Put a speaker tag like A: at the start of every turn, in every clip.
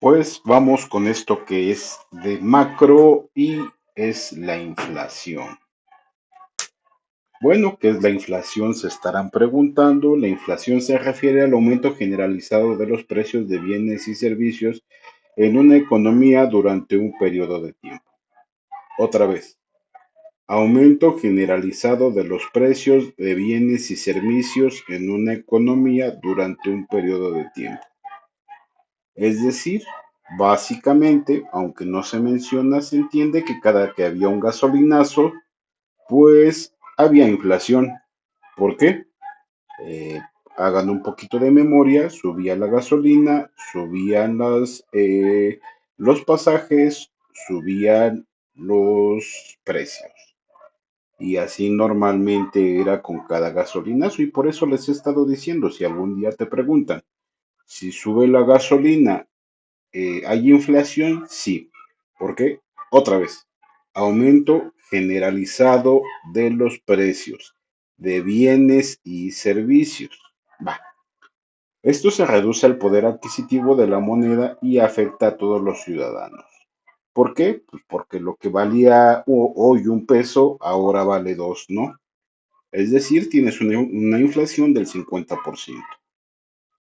A: Pues vamos con esto que es de macro y es la inflación. Bueno, ¿qué es la inflación? Se estarán preguntando. La inflación se refiere al aumento generalizado de los precios de bienes y servicios en una economía durante un periodo de tiempo. Otra vez, aumento generalizado de los precios de bienes y servicios en una economía durante un periodo de tiempo. Es decir, básicamente, aunque no se menciona, se entiende que cada que había un gasolinazo, pues había inflación. ¿Por qué? Eh, Hagan un poquito de memoria, subía la gasolina, subían los pasajes, subían los precios. Y así normalmente era con cada gasolinazo y por eso les he estado diciendo, si algún día te preguntan, si sube la gasolina, ¿hay inflación? Sí. ¿Por qué? Otra vez, aumento generalizado de los precios de bienes y servicios. Va. Esto se reduce al poder adquisitivo de la moneda y afecta a todos los ciudadanos. ¿Por qué? Pues porque lo que valía hoy un peso, ahora vale dos, ¿no? Es decir, tienes una inflación del 50%.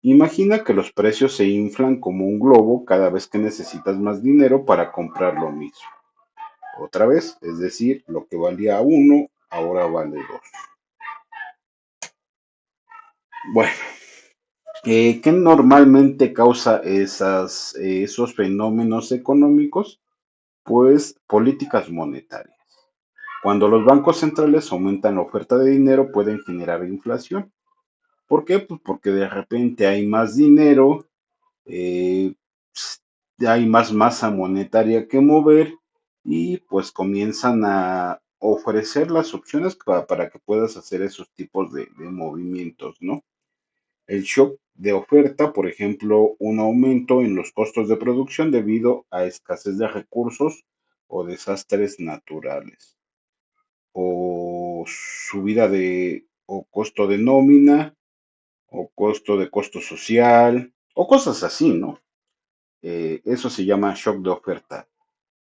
A: Imagina que los precios se inflan como un globo cada vez que necesitas más dinero para comprar lo mismo. Otra vez, es decir, lo que valía uno, ahora vale dos. Bueno, ¿qué normalmente causa esos fenómenos económicos? Pues políticas monetarias. Cuando los bancos centrales aumentan la oferta de dinero, pueden generar inflación. ¿Por qué? Pues porque de repente hay más dinero, eh, hay más masa monetaria que mover y pues comienzan a ofrecer las opciones para que puedas hacer esos tipos de movimientos, ¿no? El shock de oferta, por ejemplo, un aumento en los costos de producción debido a escasez de recursos o desastres naturales, o subida o costo de nómina, o costo social, o cosas así, ¿no? Eso se llama shock de oferta.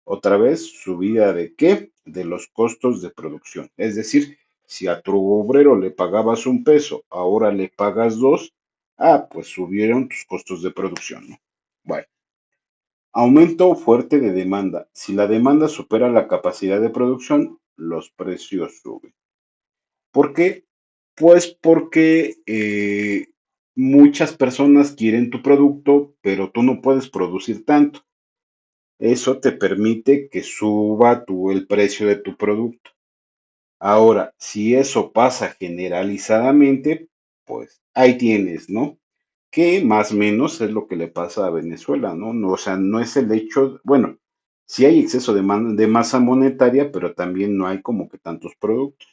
A: Otra vez, subida de qué? De los costos de producción. Es decir, si a tu obrero le pagabas un peso, ahora le pagas dos, pues subieron tus costos de producción, ¿no? Bueno, aumento fuerte de demanda. Si la demanda supera la capacidad de producción, los precios suben. ¿Por qué? Pues porque muchas personas quieren tu producto, pero tú no puedes producir tanto. Eso te permite que suba el precio de tu producto. Ahora, si eso pasa generalizadamente, pues ahí tienes, ¿no? Que más o menos es lo que le pasa a Venezuela, ¿no? O sea, no es el hecho, bueno, sí hay exceso de masa monetaria, pero también no hay como que tantos productos.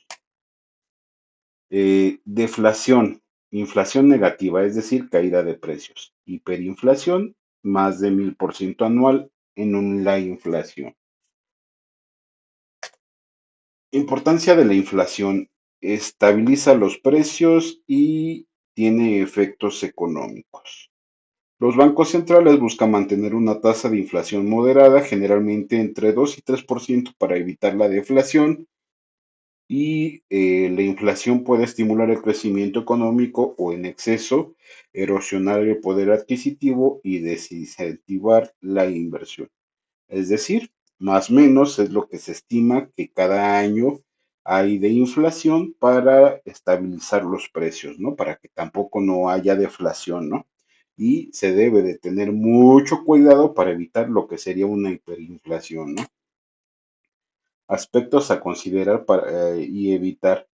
A: Deflación, inflación negativa, es decir, caída de precios. Hiperinflación, más de 1000% anual en la inflación. Importancia de la inflación. Estabiliza los precios y tiene efectos económicos. Los bancos centrales buscan mantener una tasa de inflación moderada, generalmente entre 2 y 3% para evitar la deflación y la inflación puede estimular el crecimiento económico o en exceso, erosionar el poder adquisitivo y desincentivar la inversión. Es decir, más o menos es lo que se estima que cada año hay de inflación para estabilizar los precios, ¿no? Para que tampoco no haya deflación, ¿no? Y se debe de tener mucho cuidado para evitar lo que sería una hiperinflación, ¿no? Aspectos a considerar y evitar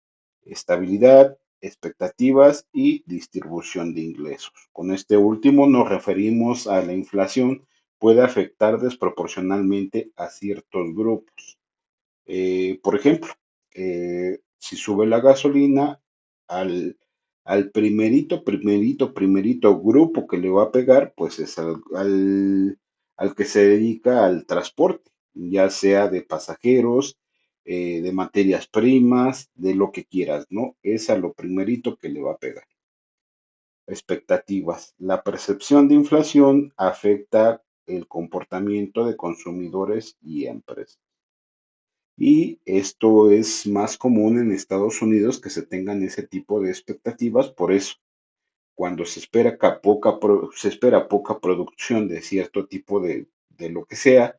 A: estabilidad, expectativas y distribución de ingresos. Con este último nos referimos a la inflación puede afectar desproporcionalmente a ciertos grupos. Por ejemplo, si sube la gasolina, al, al primerito grupo que le va a pegar, pues es al que se dedica al transporte, ya sea de pasajeros, de materias primas, de lo que quieras, ¿no? Es a lo primerito que le va a pegar. Expectativas. La percepción de inflación afecta el comportamiento de consumidores y empresas. Y esto es más común en Estados Unidos que se tengan ese tipo de expectativas. Por eso, cuando se espera poca producción de cierto tipo de lo que sea,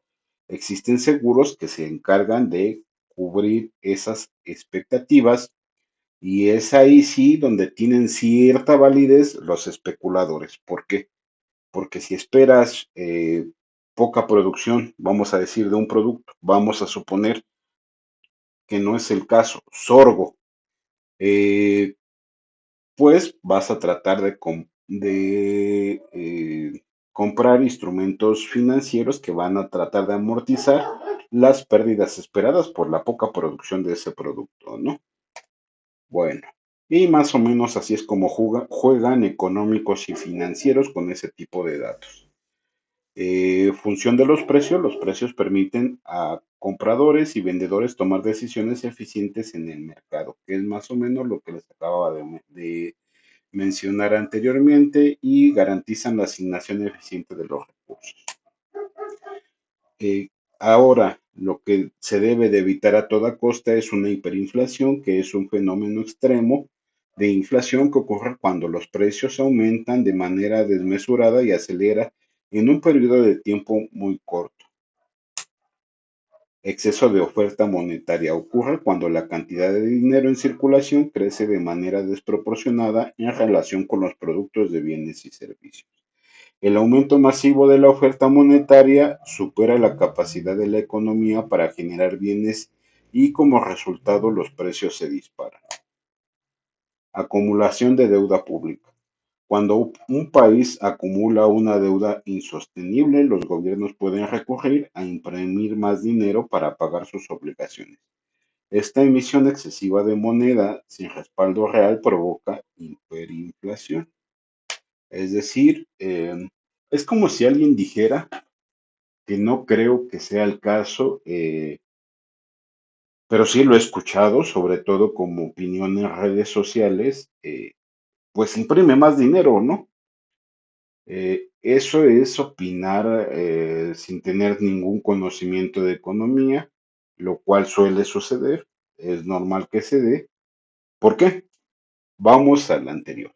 A: existen seguros que se encargan de cubrir esas expectativas, y es ahí sí donde tienen cierta validez los especuladores. ¿Por qué? Porque si esperas poca producción, vamos a decir, de un producto, vamos a suponer que no es el caso, sorgo, eh, pues vas a tratar de comprar instrumentos financieros que van a tratar de amortizar las pérdidas esperadas por la poca producción de ese producto, ¿no? Bueno, y más o menos así es como juegan económicos y financieros con ese tipo de datos. Función de los precios permiten a compradores y vendedores tomar decisiones eficientes en el mercado, que es más o menos lo que les acababa de mencionar anteriormente, y garantizan la asignación eficiente de los recursos. Eh, Ahora, lo que se debe de evitar a toda costa es una hiperinflación, que es un fenómeno extremo de inflación que ocurre cuando los precios aumentan de manera desmesurada y acelera en un periodo de tiempo muy corto. Exceso de oferta monetaria ocurre cuando la cantidad de dinero en circulación crece de manera desproporcionada en relación con los productos de bienes y servicios. El aumento masivo de la oferta monetaria supera la capacidad de la economía para generar bienes, y como resultado los precios se disparan. Acumulación de deuda pública. Cuando un país acumula una deuda insostenible, los gobiernos pueden recurrir a imprimir más dinero para pagar sus obligaciones. Esta emisión excesiva de moneda sin respaldo real provoca hiperinflación. Es decir, es como si alguien dijera, que no creo que sea el caso, pero sí lo he escuchado, sobre todo como opinión en redes sociales, pues imprime más dinero, ¿no? Eso es opinar sin tener ningún conocimiento de economía, lo cual suele suceder, es normal que se dé. ¿Por qué? Vamos al anterior.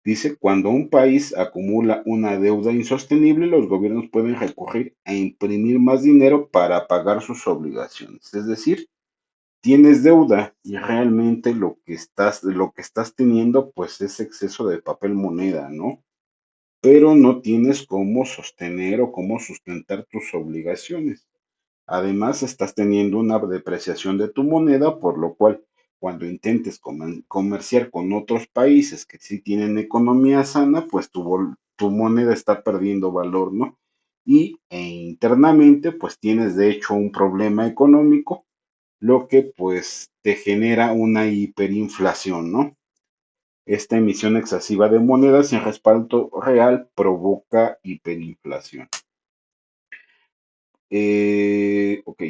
A: Dice, cuando un país acumula una deuda insostenible, los gobiernos pueden recurrir a imprimir más dinero para pagar sus obligaciones. Es decir, tienes deuda y realmente lo que estás teniendo, pues es exceso de papel moneda, ¿no? Pero no tienes cómo sostener o cómo sustentar tus obligaciones. Además, estás teniendo una depreciación de tu moneda, por lo cual cuando intentes comerciar con otros países que sí tienen economía sana, pues tu moneda está perdiendo valor, ¿no? Y internamente, pues tienes de hecho un problema económico, lo que pues te genera una hiperinflación, ¿no? Esta emisión excesiva de monedas sin respaldo real provoca hiperinflación. Ok.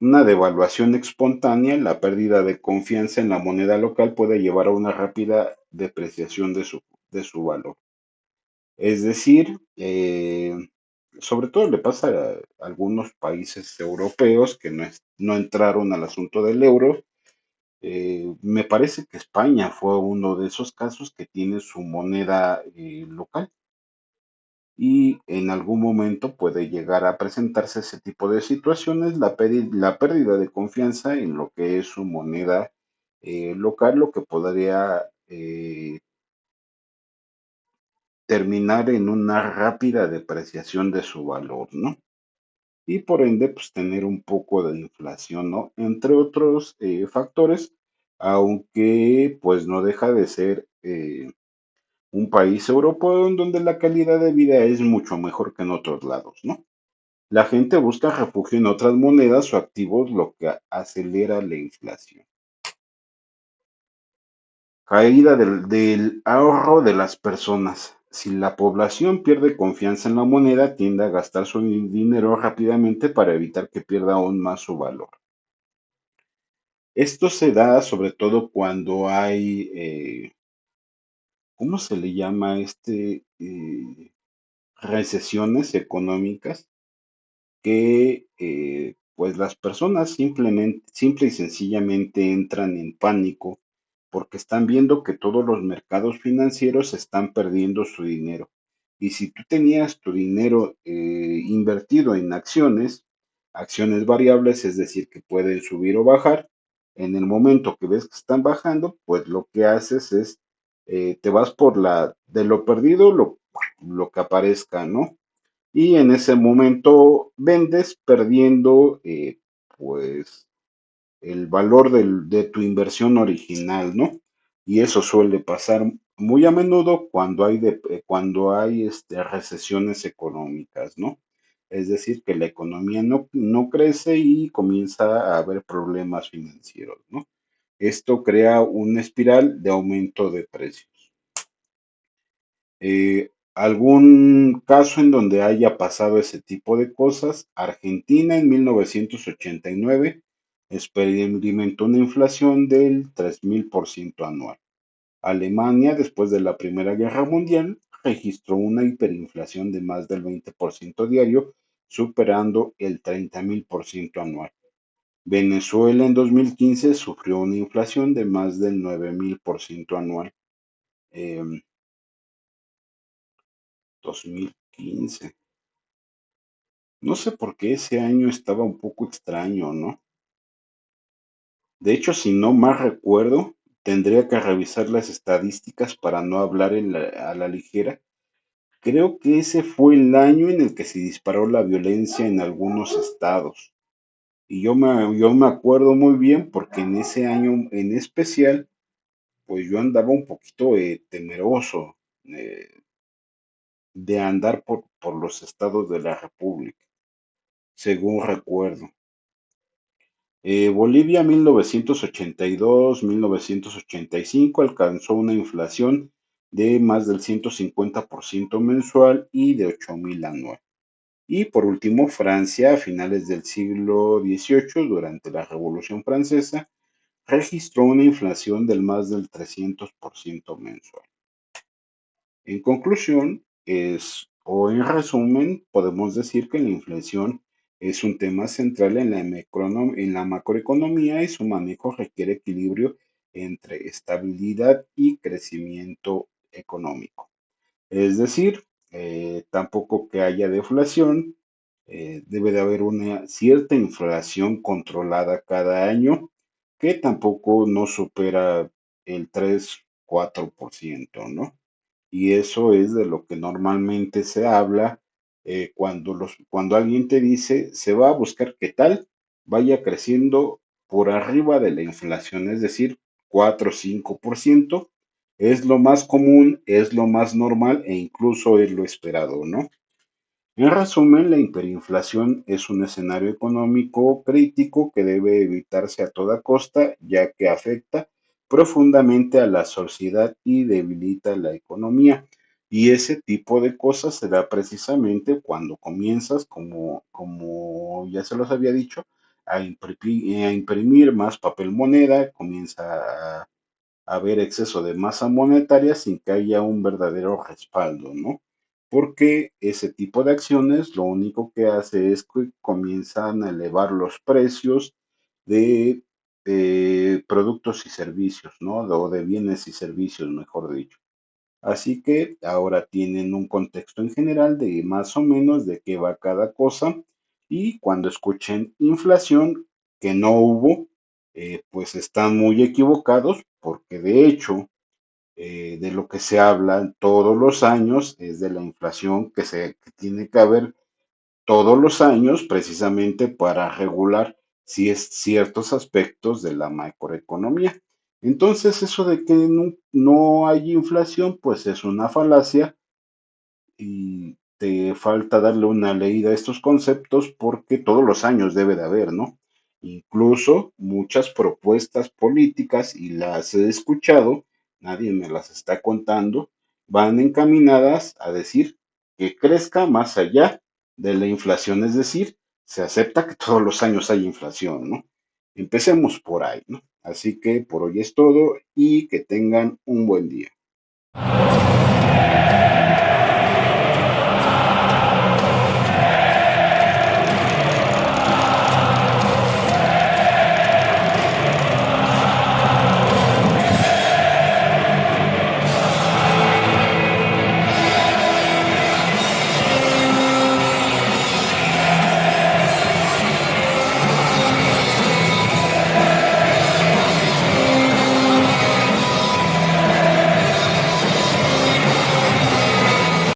A: Una devaluación espontánea, la pérdida de confianza en la moneda local, puede llevar a una rápida depreciación de su valor. Es decir, sobre todo le pasa a algunos países europeos que no entraron al asunto del euro. Me parece que España fue uno de esos casos que tiene su moneda local, y en algún momento puede llegar a presentarse ese tipo de situaciones, la pérdida de confianza en lo que es su moneda local, lo que podría terminar en una rápida depreciación de su valor, ¿no? Y por ende, pues tener un poco de inflación, ¿no? Entre otros factores, aunque pues no deja de ser un país europeo en donde la calidad de vida es mucho mejor que en otros lados, ¿no? La gente busca refugio en otras monedas o activos, lo que acelera la inflación. Caída del ahorro de las personas. Si la población pierde confianza en la moneda, tiende a gastar su dinero rápidamente para evitar que pierda aún más su valor. Esto se da sobre todo cuando hay, ¿cómo se le llama este? recesiones económicas que pues las personas simple y sencillamente entran en pánico porque están viendo que todos los mercados financieros están perdiendo su dinero. Y si tú tenías tu dinero invertido en acciones, acciones variables, es decir, que pueden subir o bajar, en el momento que ves que están bajando, pues lo que haces es, te vas por de lo perdido, lo que aparezca, ¿no? Y en ese momento vendes perdiendo pues el valor de tu inversión original, ¿no? Y eso suele pasar muy a menudo cuando hay recesiones económicas, ¿no? Es decir, que la economía no crece y comienza a haber problemas financieros, ¿no? Esto crea una espiral de aumento de precios. ¿Algún caso en donde haya pasado ese tipo de cosas? Argentina en 1989 experimentó una inflación del 3000% anual. Alemania, después de la Primera Guerra Mundial, registró una hiperinflación de más del 20% diario, superando el 30.000% anual. Venezuela en 2015 sufrió una inflación de más del 9000% anual. Em, 2015. No sé por qué ese año estaba un poco extraño, ¿no? De hecho, si no más recuerdo, tendría que revisar las estadísticas para no hablar a la ligera. Creo que ese fue el año en el que se disparó la violencia en algunos estados. Y yo me acuerdo muy bien porque en ese año en especial, pues yo andaba un poquito temeroso de andar por los estados de la República, según recuerdo. Bolivia 1982-1985 alcanzó una inflación de más del 150% mensual y de 8000 anual. Y por último, Francia a finales del siglo XVIII, durante la Revolución Francesa, registró una inflación del más del 300% mensual. En conclusión, o en resumen, podemos decir que la inflación es un tema central en en la macroeconomía y su manejo requiere equilibrio entre estabilidad y crecimiento económico. Es decir, tampoco que haya deflación, debe de haber una cierta inflación controlada cada año que tampoco no supera el 3-4%, ¿no? Y eso es de lo que normalmente se habla cuando alguien te dice se va a buscar que tal vaya creciendo por arriba de la inflación, es decir, 4 o 5%, es lo más común, es lo más normal e incluso es lo esperado, ¿no? En resumen, la hiperinflación es un escenario económico crítico que debe evitarse a toda costa, ya que afecta profundamente a la sociedad y debilita la economía. Y ese tipo de cosas se da precisamente cuando comienzas, como ya se los había dicho, a imprimir más papel moneda, comienza haber exceso de masa monetaria sin que haya un verdadero respaldo, ¿no? Porque ese tipo de acciones lo único que hace es que comienzan a elevar los precios de productos y servicios, ¿no? O de bienes y servicios, mejor dicho. Así que ahora tienen un contexto en general de más o menos de qué va cada cosa y cuando escuchen inflación, que no hubo, pues están muy equivocados porque de hecho de lo que se habla todos los años es de la inflación que tiene que haber todos los años precisamente para regular si es ciertos aspectos de la macroeconomía. Entonces, eso de que no hay inflación, pues es una falacia y te falta darle una leída a estos conceptos porque todos los años debe de haber, ¿no? Incluso muchas propuestas políticas, y las he escuchado, nadie me las está contando, van encaminadas a decir que crezca más allá de la inflación, es decir, se acepta que todos los años hay inflación, ¿no? Empecemos por ahí, ¿no? Así que por hoy es todo y que tengan un buen día.